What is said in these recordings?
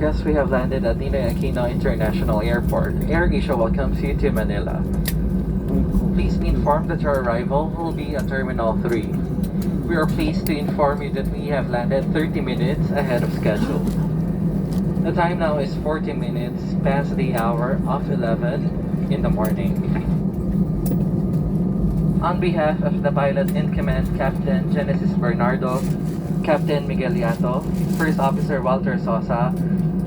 guests, we have landed at Ninoy Aquino International Airport. AirAsia welcomes you to Manila. Please be informed that your arrival will be at Terminal 3. We are pleased to inform you that we have landed 30 minutes ahead of schedule. The time now is 40 minutes past the hour of 11 in the morning. On behalf of the pilot in command, Captain Genesis Bernardo, Captain Miguel Yato, First Officer Walter Sosa,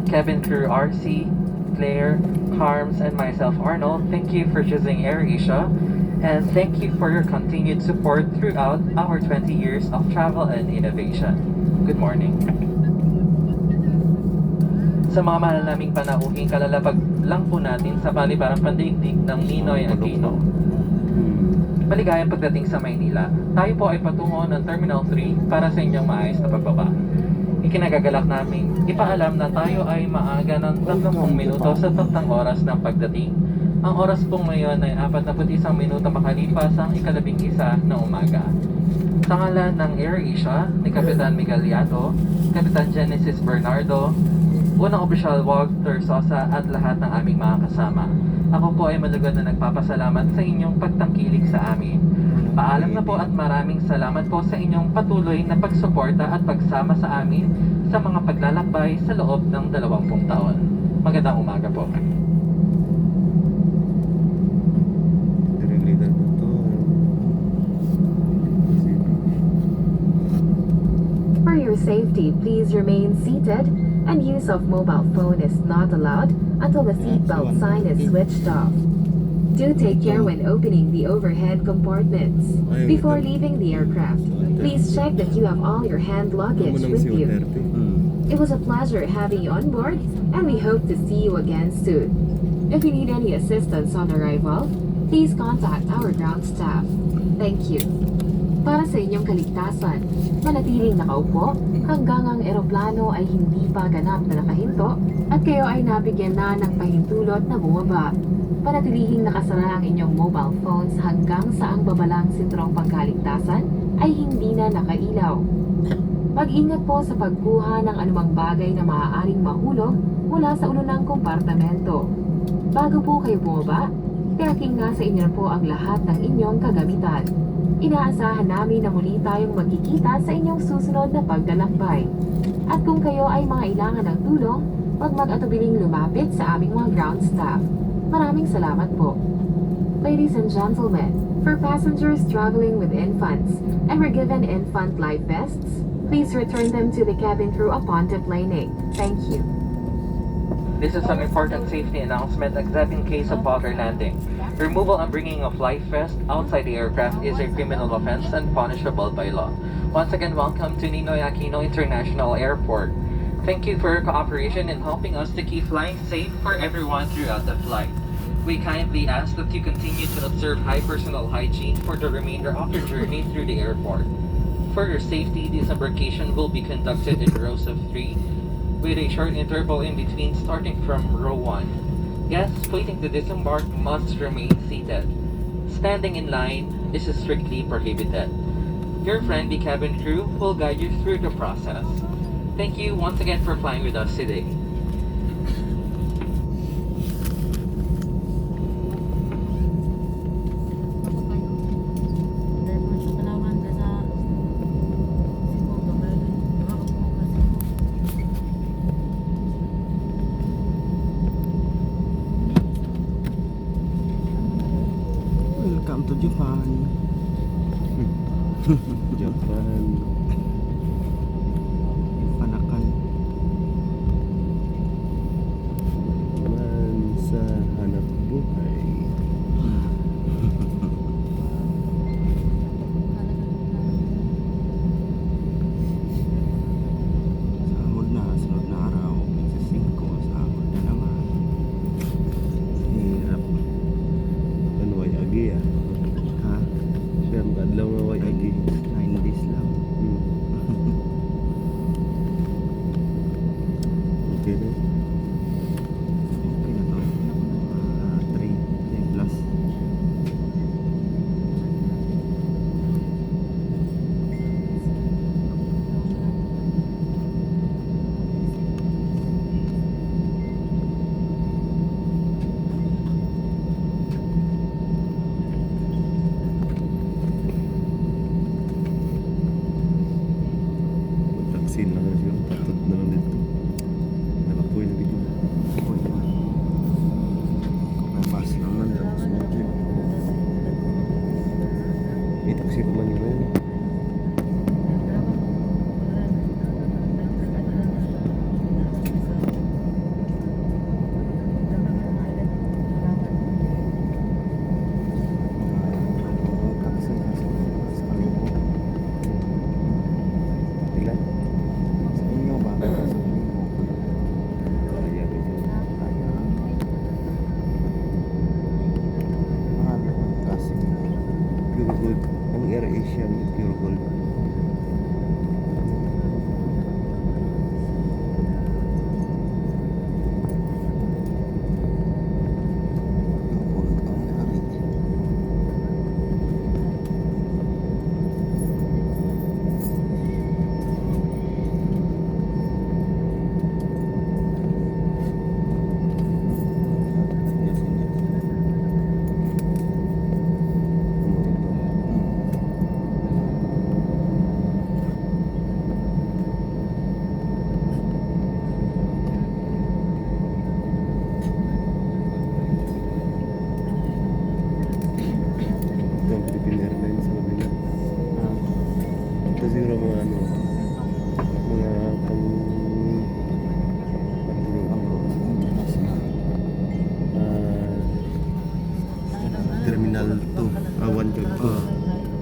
cabin crew RC, Claire, Harms, and myself Arnold, thank you for choosing AirAsia, and thank you for your continued support throughout our 20 years of travel and innovation. Good morning. Sa mga mahal naming panauhing kalalapag lang po natin sa palibarang pandaigdig ng Ninoy Aquino. Maligayang pagdating sa Maynila. Tayo po ay patungo ng Terminal 3 para sa inyong maayos na pagbaba. Ikinagagalak namin, ipaalam na tayo ay maaga ng 30 minuto sa taktang oras ng pagdating. Ang oras pong ngayon ay 41 minuto makalipas ang ika-11 ng umaga. Sa ngalan ng AirAsia, ni Kapitan Miguel Yato, Kapitan Genesis Bernardo, Unang Opisyal Walter Sosa at lahat ng aming mga kasama. Ako po ay malugod na nagpapasalamat sa inyong pagtangkilik sa amin. Paalam na po at maraming salamat po sa inyong patuloy na pagsuporta at pagsama sa amin sa mga paglalakbay sa loob ng 20 taon. Magandang umaga po. For your safety, please remain seated and use of mobile phone is not allowed until the seatbelt sign is switched off. Do take care when opening the overhead compartments. Before leaving the aircraft, please check that you have all your hand luggage with you. It was a pleasure having you on board, and we hope to see you again soon. If you need any assistance on arrival, please contact our ground staff. Thank you. Para sa inyong kaligtasan, manatiling nakaupo hanggang ang eroplano ay hindi pa ganap na nakahinto at kayo ay nabigyan na ng pahintulot na bumaba. Panatilihing nakasara ang inyong mobile phones hanggang sa ang babalang sinturong pagkaligtasan ay hindi na nakailaw. Mag-ingat po sa pagkuha ng anumang bagay na maaaring mahulog mula sa ulo ng kompartamento. Bago po kayo bumaba, tiyaking nasa inyo po ang lahat ng inyong kagamitan. Inaasahan namin na muli tayong magkikita sa inyong susunod na paglalakbay. At kung kayo ay mangailangan ng tulong, huwag mag-atubiling lumapit sa aming mga ground staff. Maraming salamat po. Ladies and gentlemen, for passengers traveling with infants and were given infant life vests, please return them to the cabin crew upon deplaning. Thank you. This is an important safety announcement except in case of water landing. Removal and bringing of life vest outside the aircraft is a criminal offense and punishable by law. Once again, welcome to Ninoy Aquino International Airport. Thank you for your cooperation in helping us to keep flying safe for everyone throughout the flight. We kindly ask that you continue to observe high personal hygiene for the remainder of your journey through the airport. For your safety, disembarkation will be conducted in rows of 3 with a short interval in between starting from row 1. Guests waiting to disembark must remain seated. Standing in line is strictly prohibited. Your friendly cabin crew will guide you through the process. Thank you once again for flying with us today. Welcome to Japan. Japan. Panakan. Naman sa hanap buhay. Sunod na araw. Sa 5, sahod na naman. Hirap. Ano ay agi ah? Ha? Siyam kadlaw nga way agi. 9 days lang. Okay na. Okay na to. 3 plus. pure gold. Ang Air Asia may pure gold. Ito ang Philippine Airlines sa kabila. Ito siguro mga ano, mga pang Terminal 2, 1 to 2.